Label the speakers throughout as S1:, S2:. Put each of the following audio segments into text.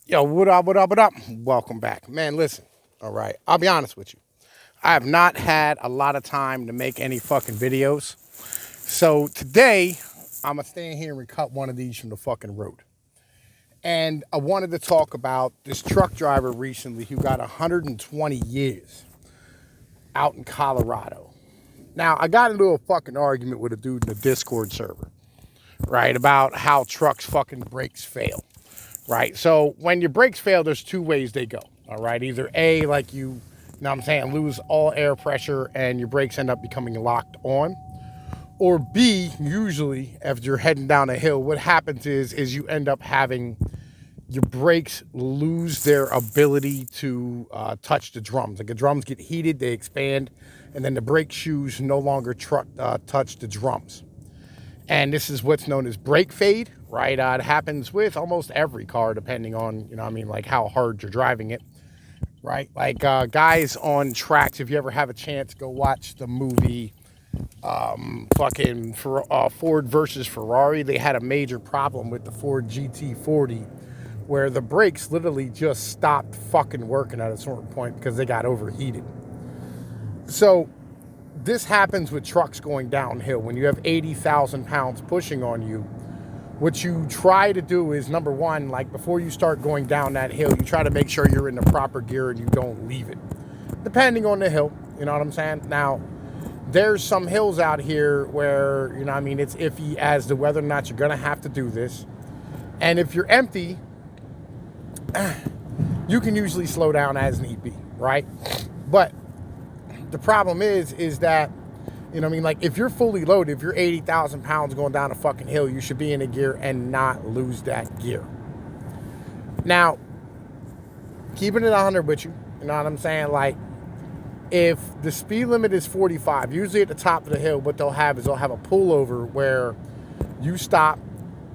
S1: Yo, what up, what up, what up? Welcome back. Man, listen, all right, I'll be honest with you. I have not had a lot of time to make any fucking videos. So today, I'm gonna stand here and cut one of these from the fucking road. And I wanted to talk about this truck driver recently who got 120 years out in Colorado. Now, I got into a fucking argument with a dude in the Discord server, right, about how trucks fucking brakes fail. Right. So when your brakes fail, there's two ways they go. All right. Either A, like you know what I'm saying, lose all air pressure and your brakes end up becoming locked on. Or B, usually if you're heading down a hill, what happens is you end up having your brakes lose their ability to touch the drums. Like the drums get heated, they expand, and then the brake shoes no longer touch the drums. And this is what's known as brake fade, right? It happens with almost every car, depending on, like how hard you're driving it, right? Like guys on tracks, if you ever have a chance, go watch the movie Ford versus Ferrari. They had a major problem with the Ford GT40 where the brakes literally just stopped fucking working at a certain point because they got overheated. So this happens with trucks going downhill. When you have 80,000 pounds pushing on you, what you try to do is, number one, like before you start going down that hill, you try to make sure you're in the proper gear and you don't leave it, depending on the hill. You know what I'm saying? Now, there's some hills out here where, it's iffy as to whether or not you're going to have to do this. And if you're empty, you can usually slow down as need be, right? But the problem is that, like if you're fully loaded, if you're 80,000 pounds going down a fucking hill, you should be in a gear and not lose that gear. Now, keeping it 100 with you, you know what I'm saying? Like, if the speed limit is 45, usually at the top of the hill, what they'll have is a pullover where you stop,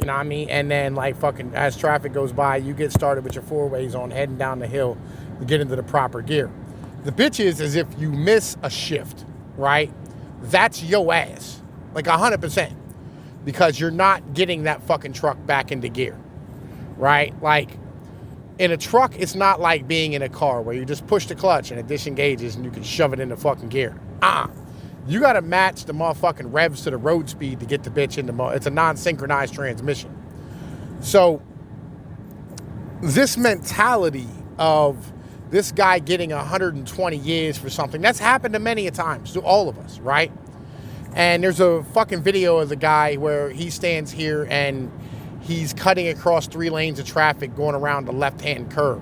S1: and then like fucking as traffic goes by, you get started with your four ways on heading down the hill to get into the proper gear. The bitch is if you miss a shift, right? That's your ass, like 100%, because you're not getting that fucking truck back into gear, right? Like in a truck, it's not like being in a car where you just push the clutch and it disengages and you can shove it into fucking gear. You got to match the motherfucking revs to the road speed to get the bitch into it's a non-synchronized transmission. So this mentality of this guy getting 120 years for something, that's happened to many a times to all of us, right? And there's a fucking video of the guy where he stands here and he's cutting across 3 lanes of traffic going around the left-hand curve.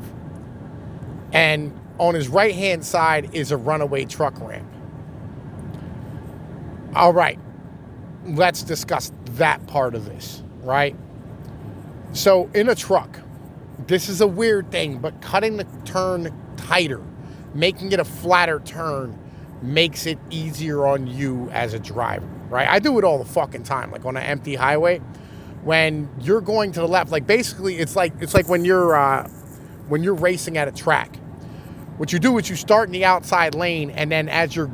S1: And on his right-hand side is a runaway truck ramp. All right, let's discuss that part of this, right? So in a truck, this is a weird thing, but cutting the turn tighter, making it a flatter turn, makes it easier on you as a driver, right? I do it all the fucking time, like on an empty highway. When you're going to the left, like basically it's like when you're racing at a track. What you do is you start in the outside lane, and then as you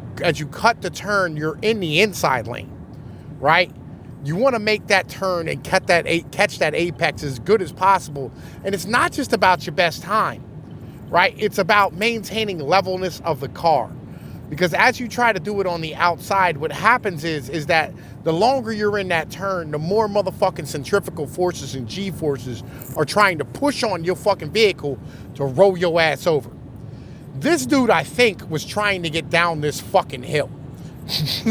S1: cut the turn, you're in the inside lane, right? You want to make that turn and catch that apex as good as possible. And it's not just about your best time, right? It's about maintaining levelness of the car. Because as you try to do it on the outside, what happens is that the longer you're in that turn, the more motherfucking centrifugal forces and G-forces are trying to push on your fucking vehicle to roll your ass over. This dude, I think, was trying to get down this fucking hill,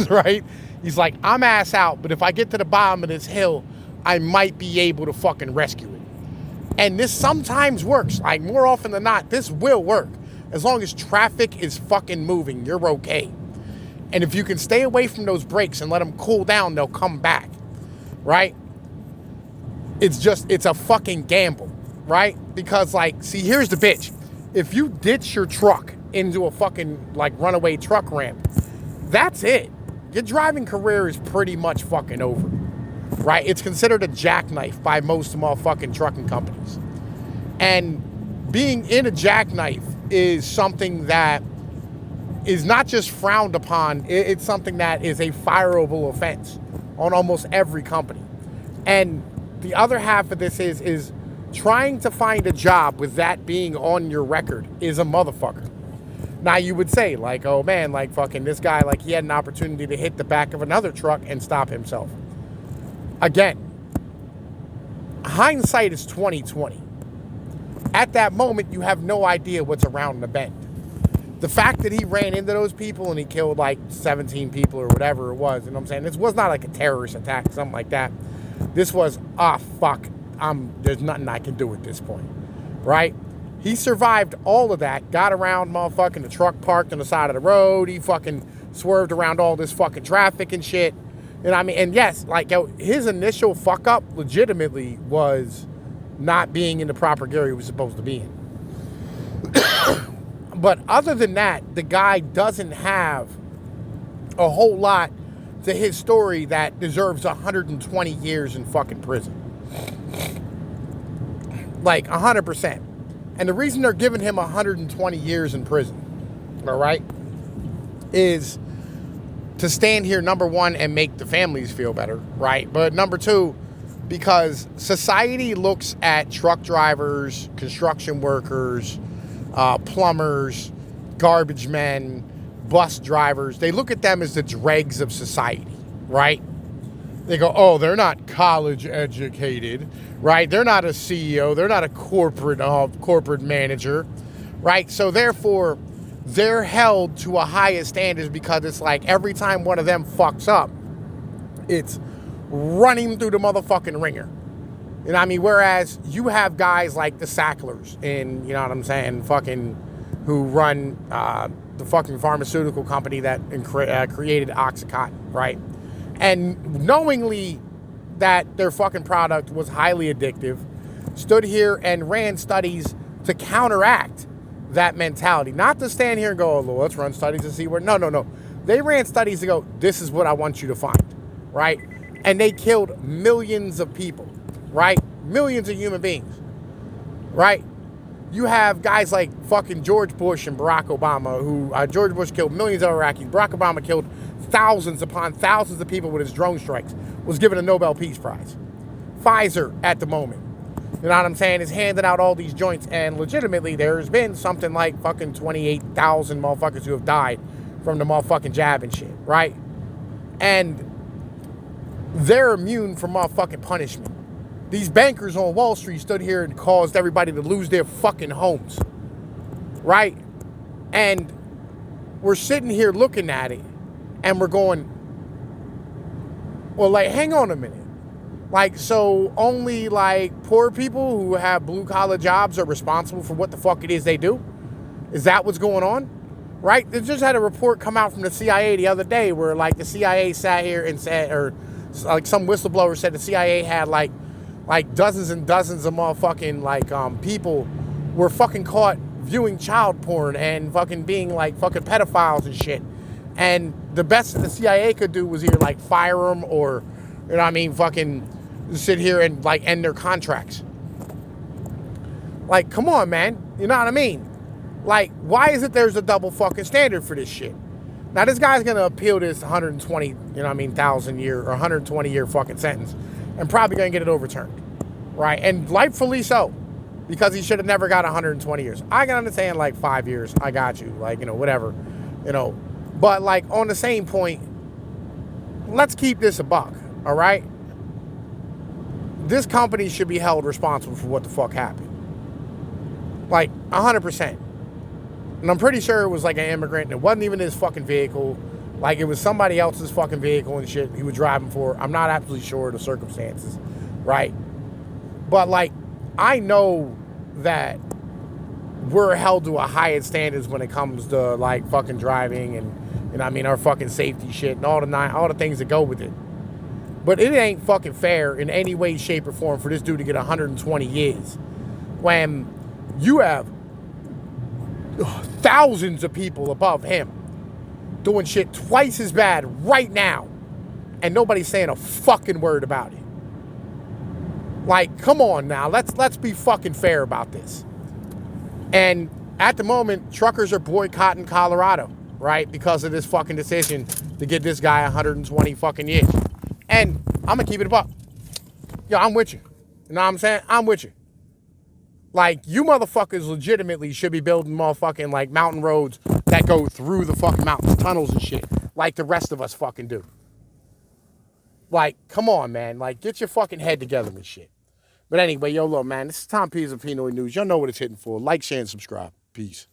S1: right? He's like, I'm ass out, but if I get to the bottom of this hill, I might be able to fucking rescue it. And this sometimes works. Like, more often than not, this will work. As long as traffic is fucking moving, you're okay. And if you can stay away from those brakes and let them cool down, they'll come back, right? It's a fucking gamble, right? Because, like, see, here's the bitch. If you ditch your truck into a fucking, like, runaway truck ramp, that's it. Your driving career is pretty much fucking over, right? It's considered a jackknife by most motherfucking trucking companies. And being in a jackknife is something that is not just frowned upon, it's something that is a fireable offense on almost every company. And the other half of this is trying to find a job with that being on your record is a motherfucker. Now you would say, like, oh man, like fucking this guy, like he had an opportunity to hit the back of another truck and stop himself. Again, hindsight is 20/20. At that moment, you have no idea what's around the bend. The fact that he ran into those people and he killed like 17 people or whatever it was, you know what I'm saying? This was not like a terrorist attack, something like that. This was, fuck, there's nothing I can do at this point, right? He survived all of that, got around motherfucking the truck parked on the side of the road. He fucking swerved around all this fucking traffic and shit. And I mean, and yes, like his initial fuck up legitimately was not being in the proper gear he was supposed to be in. But other than that, the guy doesn't have a whole lot to his story that deserves 120 years in fucking prison. Like 100%. And the reason they're giving him 120 years in prison, all right, is to stand here, number one, and make the families feel better, right? But number two, because society looks at truck drivers, construction workers, plumbers, garbage men, bus drivers. They look at them as the dregs of society, right? They go, oh, they're not college educated, right? They're not a CEO. They're not a corporate manager, right? So therefore, they're held to a higher standard because it's like every time one of them fucks up, it's running through the motherfucking ringer. You know what I mean? Whereas you have guys like the sacklers and, you know what I'm saying, fucking who run the fucking pharmaceutical company that created Oxycontin, right? And knowingly that their fucking product was highly addictive, stood here and ran studies to counteract that mentality. Not to stand here and go, oh, let's run studies to see where. No. They ran studies to go, this is what I want you to find, right? And they killed millions of people, right? Millions of human beings, right? You have guys like fucking George Bush and Barack Obama, who George Bush killed millions of Iraqis. Barack Obama killed thousands upon thousands of people with his drone strikes, was given a Nobel Peace Prize. Pfizer, at the moment, you know what I'm saying, is handing out all these joints, and legitimately there's been something like fucking 28,000 motherfuckers who have died from the motherfucking jab and shit, right? And they're immune from motherfucking punishment. These bankers on Wall Street stood here and caused everybody to lose their fucking homes, right? And we're sitting here looking at it, and we're going, well, like, hang on a minute. Like, so only, like, poor people who have blue-collar jobs are responsible for what the fuck it is they do? Is that what's going on? Right? They just had a report come out from the CIA the other day where, like, the CIA sat here and said, or, like, some whistleblower said the CIA had, like dozens and dozens of motherfucking, like, people were fucking caught viewing child porn and fucking being, like, fucking pedophiles and shit. And the best the CIA could do was either, like, fire them or, you know what I mean, fucking sit here and, like, end their contracts. Like, come on, man. You know what I mean? Like, why is it there's a double fucking standard for this shit? Now, this guy's going to appeal this 120, you know what I mean, 1,000-year or 120-year fucking sentence and probably going to get it overturned, right? And rightfully so, because he should have never got 120 years. I can understand, like, 5 years. I got you. Like, you know, whatever, you know. But, like, on the same point, let's keep this a buck, all right? This company should be held responsible for what the fuck happened. Like, 100%. And I'm pretty sure it was, like, an immigrant, and it wasn't even his fucking vehicle. Like, it was somebody else's fucking vehicle and shit he was driving for. I'm not absolutely sure of the circumstances, right? But, like, I know that we're held to a higher standards when it comes to, like, fucking driving and I mean, our fucking safety shit and all the things that go with it. But it ain't fucking fair in any way, shape, or form for this dude to get 120 years when you have thousands of people above him doing shit twice as bad right now, and nobody's saying a fucking word about it. Like, come on now, let's be fucking fair about this. And at the moment, truckers are boycotting Colorado, right, because of this fucking decision to get this guy 120 fucking years. And I'm gonna keep it a buck. Yo, I'm with you. You know what I'm saying? I'm with you. Like, you motherfuckers legitimately should be building motherfucking, like, mountain roads that go through the fucking mountains, tunnels and shit, like the rest of us fucking do. Like, come on, man. Like, get your fucking head together and shit. But anyway, yo, look, man, this is Tom P's of Pinoy News. Y'all know what it's hitting for. Like, share, and subscribe. Peace.